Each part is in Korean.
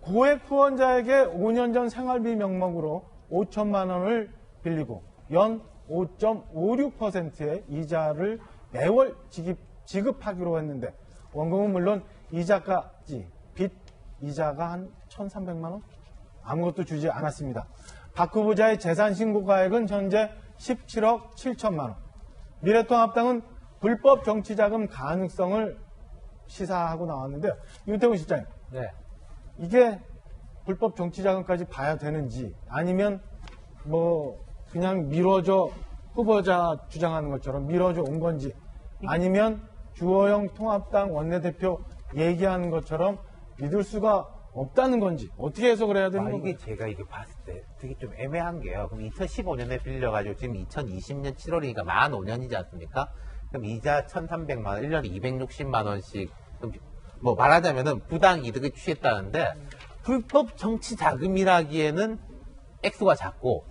고액 후원자에게 5년 전 생활비 명목으로 5천만 원을 빌리고 연 5.56%의 이자를 매월 지급하기로 했는데 원금은 물론 이자까지 빚 이자가 한 1,300만 원? 아무것도 주지 않았습니다. 박 후보자의 재산 신고가액은 현재 17억 7천만 원. 미래통합당은 불법 정치자금 가능성을 시사하고 나왔는데 윤태곤 실장님, 네. 이게 불법 정치자금까지 봐야 되는지 아니면 뭐 그냥 미뤄져 후보자 주장하는 것처럼 미뤄져 온 건지 아니면 주호영 통합당 원내대표 얘기하는 것처럼 믿을 수가 없다는 건지 어떻게 해석을 해야 되는 건가요? 이게 제가 이게 봤을 때 되게 좀 애매한 게요. 그럼 2015년에 빌려가지고 지금 2020년 7월이니까 만 5년이지 않습니까? 그럼 이자 1,300만 원, 1년에 260만 원씩 뭐 말하자면은 부당 이득을 취했다는데 불법 정치 자금이라기에는 액수가 작고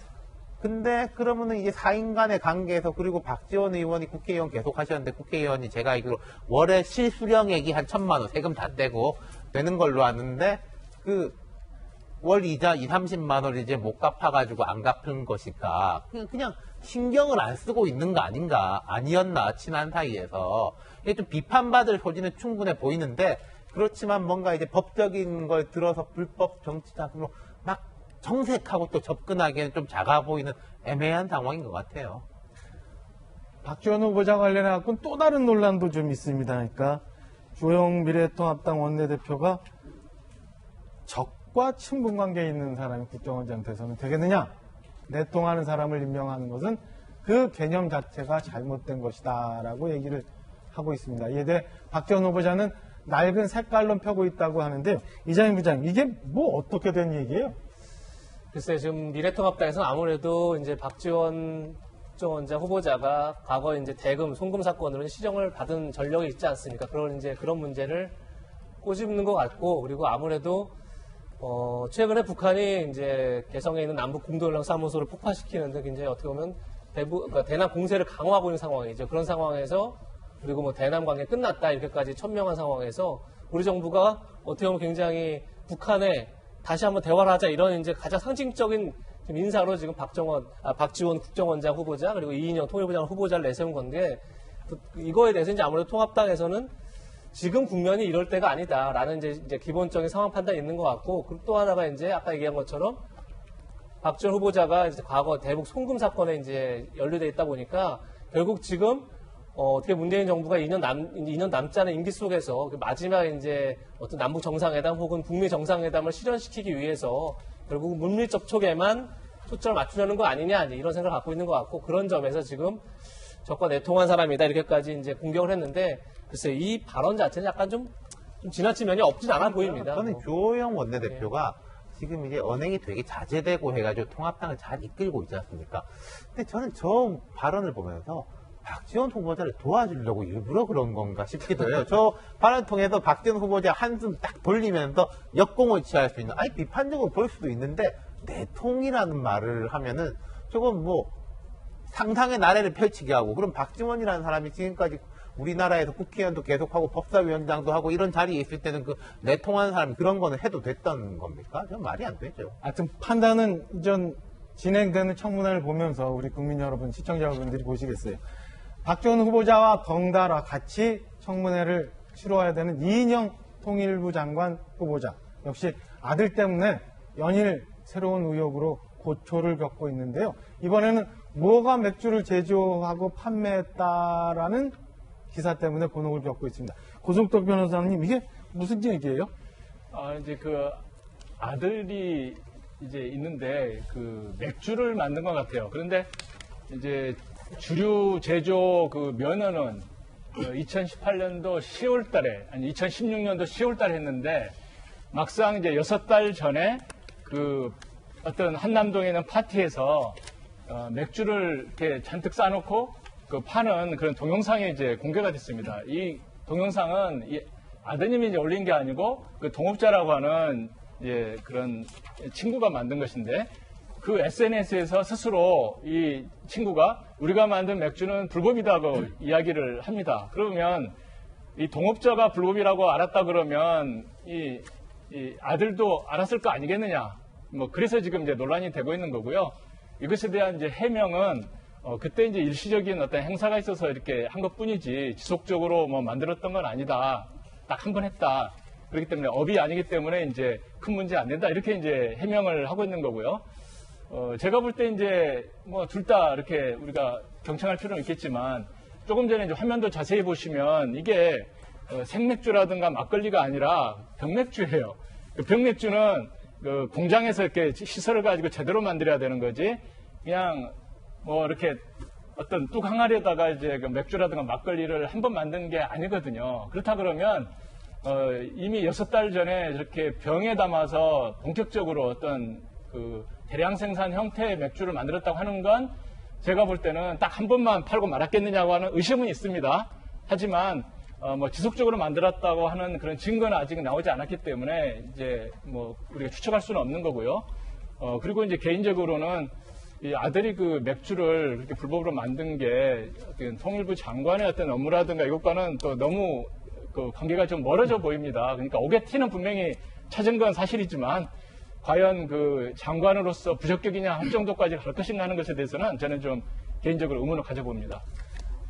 근데 그러면은 이게 사인 간의 관계에서 그리고 박지원 의원이 국회의원 계속 하셨는데 국회의원이 제가 알기로 월에 실수령액이 한 1,000만 원 세금 다 떼고 되는 걸로 아는데 그 월 이자 2, 30만 원을 이제 못 갚아가지고 안 갚은 것일까? 그냥 신경을 안 쓰고 있는 거 아니었나? 친한 사이에서. 이게 좀 비판받을 소지는 충분해 보이는데, 그렇지만 뭔가 이제 법적인 걸 들어서 불법 정치자금으로 막 정색하고 또 접근하기에는 좀 작아 보이는 애매한 상황인 것 같아요. 박지원 후보자 관련해서는 또 다른 논란도 좀 있습니다. 그러니까 주호영 미래통합당 원내대표가 적과 친분 관계에 있는 사람이 국정원장 돼서는 되겠느냐? 내통하는 사람을 임명하는 것은 그 개념 자체가 잘못된 것이다 라고 얘기를 하고 있습니다. 이에 대해 박지원 후보자는 낡은 색깔론 펴고 있다고 하는데요. 이장희 부장님, 이게 뭐 어떻게 된 얘기예요? 글쎄, 지금 미래통합당에서는 아무래도 이제 박지원 국정원장 후보자가 과거 이제 대금, 송금 사건으로 시정을 받은 전력이 있지 않습니까? 그런 문제를 꼬집는 것 같고, 그리고 아무래도 최근에 북한이 이제 개성에 있는 남북 공동연락 사무소를 폭파시키는데 굉장히 어떻게 보면 그러니까 대남 공세를 강화하고 있는 상황이죠. 그런 상황에서 그리고 뭐 대남 관계 끝났다 이렇게까지 천명한 상황에서 우리 정부가 어떻게 보면 굉장히 북한에 다시 한번 대화를 하자 이런 이제 가장 상징적인 지금 인사로 지금 박지원 국정원장 후보자 그리고 이인영 통일부장 후보자를 내세운 건데 이거에 대해서 이제 아무래도 통합당에서는 지금 국면이 이럴 때가 아니다라는 이제 기본적인 상황 판단이 있는 것 같고 또 하나가 이제 아까 얘기한 것처럼 박지원 후보자가 이제 과거 대북 송금 사건에 이제 연루돼 있다 보니까 결국 지금 어떻게 문재인 정부가 2년 남지 않은 임기 속에서 마지막 이제 어떤 남북 정상회담 혹은 북미 정상회담을 실현시키기 위해서 결국 물리 접촉에만 초점을 맞추려는 거 아니냐 이런 생각을 갖고 있는 것 같고 그런 점에서 지금 적과 내통한 사람이다 이렇게까지 이제 공격을 했는데 글쎄 이 발언 자체는 약간 좀 지나친 면이 없진 않아 보입니다. 저는 주호영 원내대표가 지금 이제 언행이 되게 자제되고 해가지고 통합당을 잘 이끌고 있지 않습니까? 근데 저는 저 발언을 보면서 박지원 후보자를 도와주려고 일부러 그런 건가 싶기도 해요. 저 발언을 통해서 박지원 후보자 한숨 딱 돌리면서 역공을 취할 수 있는, 아니 비판적으로 볼 수도 있는데 내통이라는 말을 하면은 저건 뭐 상상의 나래를 펼치게 하고 그럼 박지원이라는 사람이 지금까지 우리나라에서 국회의원도 계속하고 법사위원장도 하고 이런 자리에 있을 때는 그 내통하는 사람이 그런 거는 해도 됐던 겁니까? 전 말이 안 되죠. 하여튼 판단은 이전 진행되는 청문회를 보면서 우리 국민 여러분, 시청자 여러분들이 보시겠어요. 박지원 후보자와 덩달아 같이 청문회를 치러야 되는 이인영 통일부 장관 후보자. 역시 아들 때문에 연일 새로운 의혹으로 고초를 겪고 있는데요. 이번에는 뭐가 맥주를 제조하고 판매했다라는 기사 때문에 곤혹을 겪고 있습니다. 고승덕 변호사님, 이게 무슨 얘기예요? 이제 그 아들이 이제 있는데 그 맥주를 만든 것 같아요. 그런데 이제 주류 제조 그 면허는 2018년도 10월 달에, 아니 2016년도 10월 달에 했는데 막상 이제 6달 전에 그 어떤 한남동에 있는 파티에서 맥주를 이렇게 잔뜩 싸놓고 그 파는 그런 동영상이 이제 공개가 됐습니다. 이 동영상은 이 아드님이 이제 올린 게 아니고 그 동업자라고 하는 예, 그런 친구가 만든 것인데 그 SNS에서 스스로 이 친구가 우리가 만든 맥주는 불법이다고 이야기를 합니다. 그러면 이 동업자가 불법이라고 알았다 그러면 이 이 아들도 알았을 거 아니겠느냐. 뭐 그래서 지금 이제 논란이 되고 있는 거고요. 이것에 대한 이제 해명은 그때 이제 일시적인 어떤 행사가 있어서 이렇게 한 것뿐이지 지속적으로 뭐 만들었던 건 아니다. 딱 한 번 했다. 그렇기 때문에 업이 아니기 때문에 이제 큰 문제 안 된다. 이렇게 이제 해명을 하고 있는 거고요. 제가 볼 때 이제 뭐 둘 다 이렇게 우리가 경청할 필요는 있겠지만 조금 전에 이제 화면도 자세히 보시면 이게 생맥주라든가 막걸리가 아니라 병맥주예요. 그 병맥주는 그 공장에서 이렇게 시설을 가지고 제대로 만들어야 되는 거지. 그냥 뭐 이렇게 어떤 뚝 항아리에다가 이제 그 맥주라든가 막걸리를 한 번 만든 게 아니거든요. 그렇다 그러면 이미 6달 전에 이렇게 병에 담아서 본격적으로 어떤 그 대량 생산 형태의 맥주를 만들었다고 하는 건 제가 볼 때는 딱 한 번만 팔고 말았겠느냐고 하는 의심은 있습니다. 하지만 뭐 지속적으로 만들었다고 하는 그런 증거는 아직 나오지 않았기 때문에 이제 뭐 우리가 추측할 수는 없는 거고요. 그리고 이제 개인적으로는 이 아들이 그 맥주를 그렇게 불법으로 만든 게 어떤 통일부 장관의 어떤 업무라든가 이것과는 또 너무 그 관계가 좀 멀어져 보입니다. 그러니까 오게티는 분명히 찾은 건 사실이지만 과연 그 장관으로서 부적격이냐 할 정도까지 갈 것인가 하는 것에 대해서는 저는 좀 개인적으로 의문을 가져봅니다.